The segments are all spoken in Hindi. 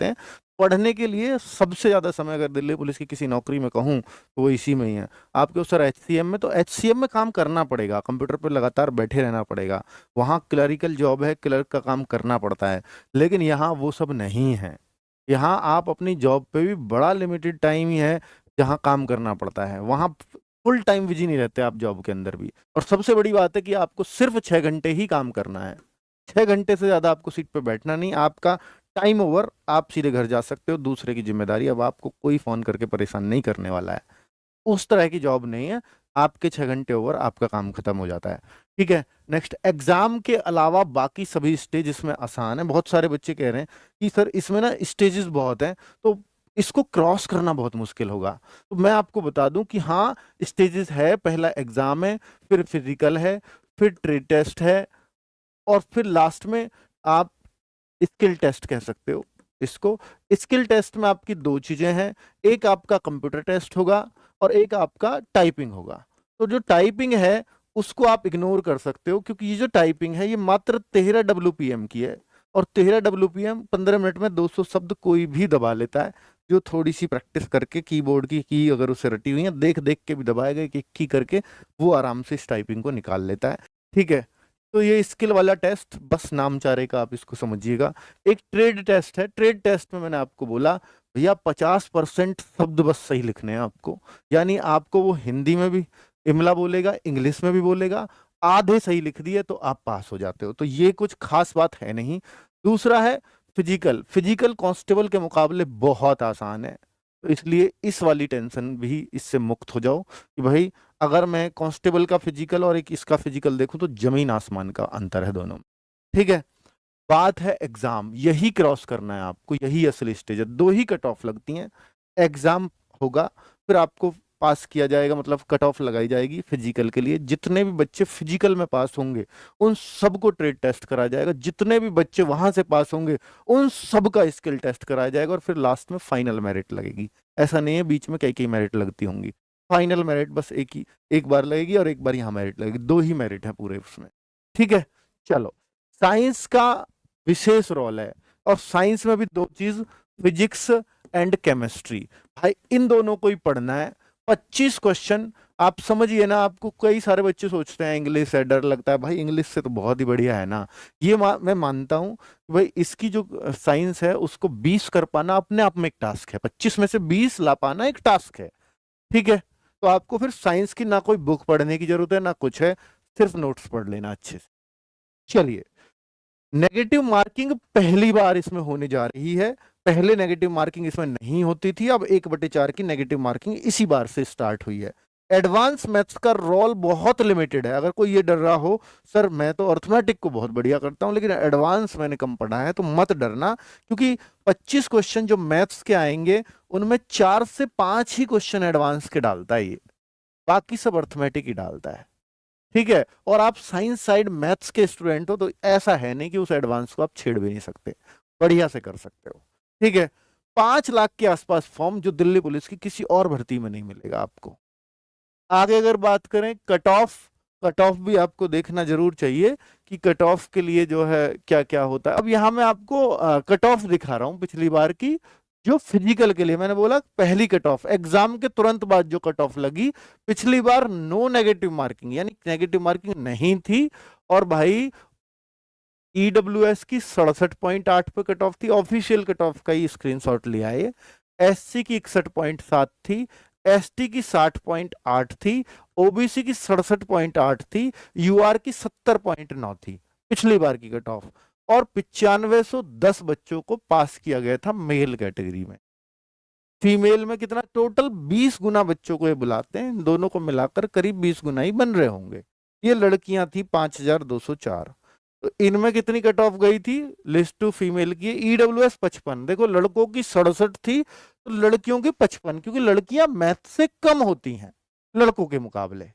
जाते हैं। पढ़ने के लिए सबसे ज्यादा समय अगर दिल्ली पुलिस की किसी नौकरी में कहूँ तो वो इसी में ही है। आप क्यों सर एचसीएम में, तो एचसीएम में काम करना पड़ेगा, कंप्यूटर पर लगातार बैठे रहना पड़ेगा, वहाँ क्लरिकल जॉब है, क्लर्क का काम करना पड़ता है। लेकिन यहाँ वो सब नहीं है। यहाँ आप अपनी जॉब पे भी बड़ा लिमिटेड टाइम ही है जहाँ काम करना पड़ता है, वहाँ फुल टाइम बिजी नहीं रहते आप जॉब के अंदर भी। और सबसे बड़ी बात है कि आपको सिर्फ 6 घंटे ही काम करना है, 6 घंटे से ज्यादा आपको सीट पे बैठना नहीं, आपका टाइम ओवर, आप सीधे घर जा सकते हो, दूसरे की जिम्मेदारी, अब आपको कोई फोन करके परेशान नहीं करने वाला है। उस तरह की जॉब नहीं है, आपके 6 घंटे ओवर आपका काम खत्म हो जाता है। ठीक है। नेक्स्ट, एग्जाम के अलावा बाकी सभी स्टेज इसमें आसान है। बहुत सारे बच्चे कह रहे हैं कि सर इसमें ना स्टेजेस बहुत हैं, तो इसको क्रॉस करना बहुत मुश्किल होगा। तो मैं आपको बता दूं कि हाँ, स्टेजेस है। पहला एग्जाम है, फिर फिजिकल है, फिर ट्रेड टेस्ट है, और फिर लास्ट में आप स्किल टेस्ट कह सकते हो इसको। स्किल टेस्ट में आपकी दो चीजें हैं, एक आपका कंप्यूटर टेस्ट होगा और एक आपका टाइपिंग होगा। तो जो टाइपिंग है उसको आप इग्नोर कर सकते हो, क्योंकि ये जो टाइपिंग है ये मात्र 13 WPM की है, और 13 WPM 15 मिनट में 200 शब्द कोई भी दबा लेता है, जो थोड़ी सी प्रैक्टिस करके कीबोर्ड की अगर उसे रटी हुई है, देख देख के भी दबाएगा एक एक की करके, वो आराम से इस टाइपिंग को निकाल लेता है। ठीक है। तो ये स्किल वाला टेस्ट बस नामचारे का, आप इसको समझिएगा। एक ट्रेड टेस्ट है, ट्रेड टेस्ट में मैंने आपको बोला भैया 50% शब्द बस सही लिखने हैं आपको, यानी आपको वो हिंदी में भी इमला बोलेगा, इंग्लिश में भी बोलेगा, आधे सही लिख दिए तो आप पास हो जाते हो, तो ये कुछ खास बात है नहीं। दूसरा है फिजिकल। फिजिकल कांस्टेबल के मुकाबले बहुत आसान है, तो इसलिए इस वाली टेंशन भी इससे मुक्त हो जाओ कि भाई अगर मैं कांस्टेबल का फिजिकल और एक इसका फिजिकल देखूं तो जमीन आसमान का अंतर है दोनों में। ठीक है। बात है एग्जाम, यही क्रॉस करना है आपको, यही असली स्टेज है। दो ही कट ऑफ लगती हैं, एग्जाम होगा, फिर आपको पास किया जाएगा, मतलब कट ऑफ लगाई जाएगी फिजिकल के लिए। जितने भी बच्चे फिजिकल में पास होंगे उन सबको ट्रेड टेस्ट कराया जाएगा, जितने भी बच्चे वहां से पास होंगे उन सबका स्किल टेस्ट कराया जाएगा, और फिर लास्ट में फाइनल मेरिट लगेगी। ऐसा नहीं है बीच में कई कई मेरिट लगती होंगी, फाइनल मेरिट बस एक बार लगेगी, और एक बार यहाँ मेरिट लगेगी, दो ही मेरिट है पूरे उसमें। ठीक है। चलो, साइंस का विशेष रोल है, और साइंस में भी दो चीज, फिजिक्स एंड केमिस्ट्री। भाई इन दोनों को ही पढ़ना है। 25 क्वेश्चन, आप समझिए ना, आपको कई सारे बच्चे सोचते हैं इंग्लिश है, डर लगता है, भाई इंग्लिश से तो बहुत ही बढ़िया है ना। ये मैं मानता हूं भाई, इसकी जो साइंस है उसको 20 कर पाना अपने आप में एक टास्क है, 25 में से 20 ला पाना एक टास्क है। ठीक है। तो आपको फिर साइंस की ना कोई बुक पढ़ने की जरूरत है ना कुछ है, सिर्फ नोट्स पढ़ लेना अच्छे से। चलिए, नेगेटिव मार्किंग पहली बार इसमें होने जा रही है, पहले नेगेटिव मार्किंग इसमें नहीं होती थी, अब 1/4 की नेगेटिव मार्किंग इसी बार से स्टार्ट हुई है। एडवांस मैथ्स का रोल बहुत लिमिटेड है। अगर कोई ये डर रहा हो सर मैं तो अर्थमेटिक को बहुत बढ़िया करता हूं लेकिन एडवांस मैंने कम पढ़ा है, तो मत डरना, क्योंकि 25 क्वेश्चन जो मैथ्स के आएंगे उनमें 4 से 5 ही क्वेश्चन एडवांस के डालता है ये, बाकी सब अर्थमेटिक ही डालता है। ठीक है। और आप साइंस साइड मैथ्स के स्टूडेंट हो, तो ऐसा है नहीं कि उस एडवांस को आप छेड़ भी नहीं सकते, बढ़िया से कर सकते हो। ठीक है। 5 लाख के आसपास फॉर्म, जो दिल्ली पुलिस की किसी और भर्ती में नहीं मिलेगा आपको। आगे अगर बात करें कट ऑफ, कट ऑफ भी आपको देखना जरूर चाहिए कि कट ऑफ के लिए जो है क्या क्या होता है। अब यहां मैं आपको कट ऑफ दिखा रहा हूं पिछली बार की, जो फिजिकल के लिए मैंने बोला पहली कट ऑफ एग्जाम के तुरंत बाद जो कट ऑफ लगी, पिछली बार नो नेगेटिव मार्किंग, यानी नेगेटिव मार्किंग नहीं थी, और भाई ईडब्ल्यूएस की 67.8 पे कट ऑफ थी, ऑफिशियल कट ऑफ का ही स्क्रीनशॉट लिया है। एससी की 61.7 थी, एसटी की 60.8 थी, ओबीसी की 67.8 थी, यूआर की 70.9 थी पिछली बार की कट ऑफ, और 9510 बच्चों को पास किया गया था मेल कैटेगरी में। फीमेल में कितना, टोटल 20 गुना बच्चों को ये बुलाते हैं, दोनों को मिलाकर करीब 20 गुना ही बन रहे होंगे। ये लड़कियां थी 5204। तो इनमें कितनी कट ऑफ गई थी, लिस्ट टू फीमेल की ईडब्ल्यूएस 55, देखो लड़कों की 67 थी तो लड़कियों की 55, क्योंकि लड़कियां मैथ से कम होती हैं लड़कों के मुकाबले,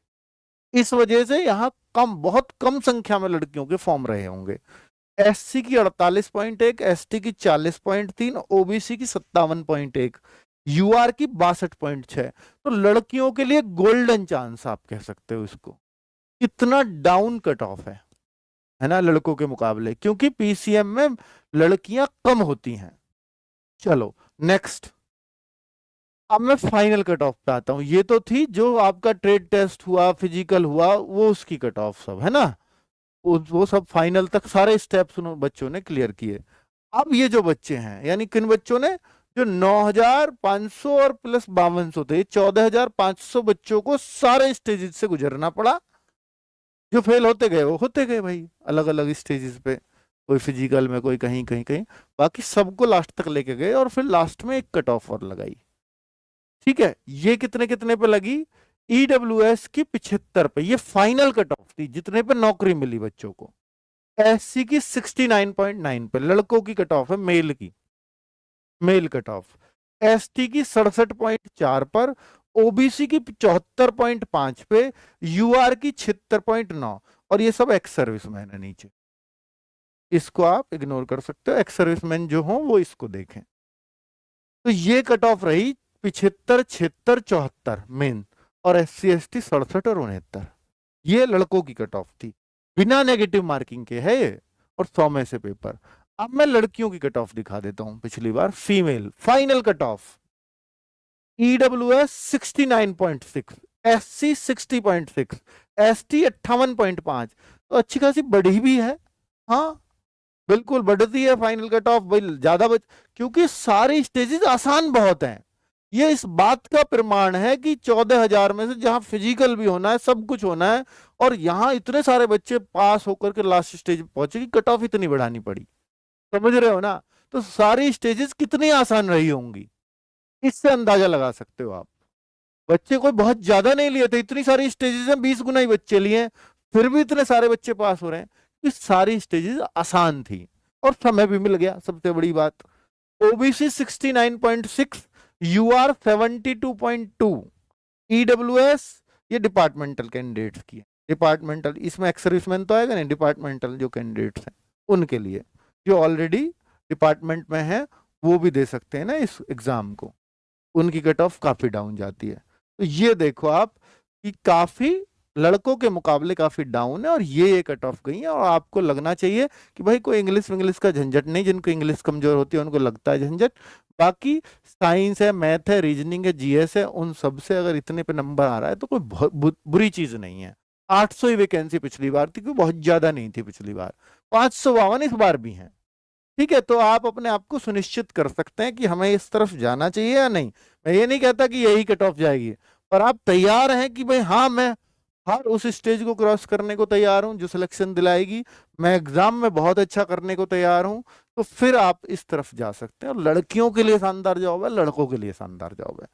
इस वजह से यहाँ कम, बहुत कम संख्या में लड़कियों के फॉर्म रहे होंगे। एससी की 48.1, एसटी की 40.3, ओबीसी की 57.1, यूआर की 62.6। तो लड़कियों के लिए गोल्डन चांस आप कह सकते हो इसको। इतना डाउन कट ऑफ है ना लड़कों के मुकाबले, क्योंकि पीसीएम में लड़कियां कम होती हैं। चलो नेक्स्ट, अब मैं फाइनल कट ऑफ पे आता हूँ। ये तो थी जो आपका ट्रेड टेस्ट हुआ, फिजिकल हुआ, वो उसकी कट ऑफ सब है ना, वो सब फाइनल तक सारे स्टेप्स उन बच्चों ने क्लियर किए। अब ये जो बच्चे हैं, यानी किन बच्चों ने, जो 9,500 और प्लस 5200 थे, 14,500 बच्चों को सारे स्टेजेस से गुजरना पड़ा। जो फेल होते गए वो होते गए भाई, अलग अलग स्टेजेस पे, कोई फिजिकल में, कोई कहीं कहीं कहीं, बाकी सबको लास्ट तक लेके गए और फिर लास्ट में एक कट ऑफ और लगाई। ठीक है, ये कितने कितने पे लगी, ईडब्ल्यूएस की 75 पे, ये फाइनल कट ऑफ थी जितने पे नौकरी मिली बच्चों को। एससी की 69.9 पे, लड़कों की कट ऑफ है, मेल की, मेल कट ऑफ। एसटी की 67.4 पर, ओबीसी की 74.5 पे, यूआर की 76.9, और ये सब एक्स सर्विसमैन है नीचे, इसको आप इग्नोर कर सकते हो, एक्स सर्विसमैन जो हो वो इसको देखें। तो ये कट ऑफ रही 75, 76, 74 मेन, और SC ST 67 और 69, ये लड़कों की कट ऑफ थी, बिना नेगेटिव मार्किंग के है ये, और 100 में से पेपर। अब मैं लड़कियों की कट ऑफ दिखा देता हूं, पिछली बार female final cut off, EWS 69.6, SC 60.6, ST 58.5, तो अच्छी खासी बढ़ी भी है, हाँ बिल्कुल बढ़ती है फाइनल कट ऑफ भाई, ज्यादा क्योंकि सारे स्टेजेस आसान बहुत हैं। ये इस बात का प्रमाण है कि 14,000 में से जहां फिजिकल भी होना है, सब कुछ होना है, और यहां इतने सारे बच्चे पास होकर के लास्ट स्टेज पहुंचे कि कट ऑफ इतनी बढ़ानी पड़ी, समझ रहे हो ना। तो सारी स्टेजेस कितनी आसान रही होंगी, इससे अंदाजा लगा सकते हो आप। बच्चे कोई बहुत ज्यादा नहीं लिए थे, इतनी सारी स्टेजेस हैं, 20 गुना ही बच्चे लिए, फिर भी इतने सारे बच्चे पास हो रहे हैं, कि सारी स्टेजेस आसान थी और समय भी मिल गया, सबसे बड़ी बात। ओबीसी 69.6, यूआर 72.2, ईडब्ल्यूएस, ये डिपार्टमेंटल कैंडिडेट्स की है, डिपार्टमेंटल, इसमें एक्स सर्विसमैन तो आएगा नहीं, डिपार्टमेंटल जो कैंडिडेट्स हैं उनके लिए, जो ऑलरेडी डिपार्टमेंट में है वो भी दे सकते हैं ना इस एग्जाम को, उनकी कट ऑफ काफी डाउन जाती है। तो ये देखो आप कि काफी लड़कों के मुकाबले काफी डाउन है, और ये कट ऑफ गई है। और आपको लगना चाहिए कि भाई कोई इंग्लिश का झंझट नहीं, जिनको इंग्लिश कमजोर होती है उनको लगता है झंझट, बाकी साइंस है, मैथ है, रीजनिंग है, जीएस है, उन सब से अगर इतने पे नंबर आ रहा है तो कोई बहुत बुरी चीज नहीं है। 800 ही वैकेंसी पिछली बार थी, कोई बहुत ज्यादा नहीं थी पिछली बार, 552 इस बार भी है। ठीक है, तो आप अपने आप को सुनिश्चित कर सकते हैं कि हमें इस तरफ जाना चाहिए या नहीं। मैं ये नहीं कहता कि यही कट ऑफ जाएगी, पर आप तैयार हैं कि भाई हाँ, मैं हर उस स्टेज को क्रॉस करने को तैयार हूं जो सिलेक्शन दिलाएगी, मैं एग्जाम में बहुत अच्छा करने को तैयार हूं, तो फिर आप इस तरफ जा सकते हैं। और लड़कियों के लिए शानदार जॉब है, लड़कों के लिए शानदार जॉब है,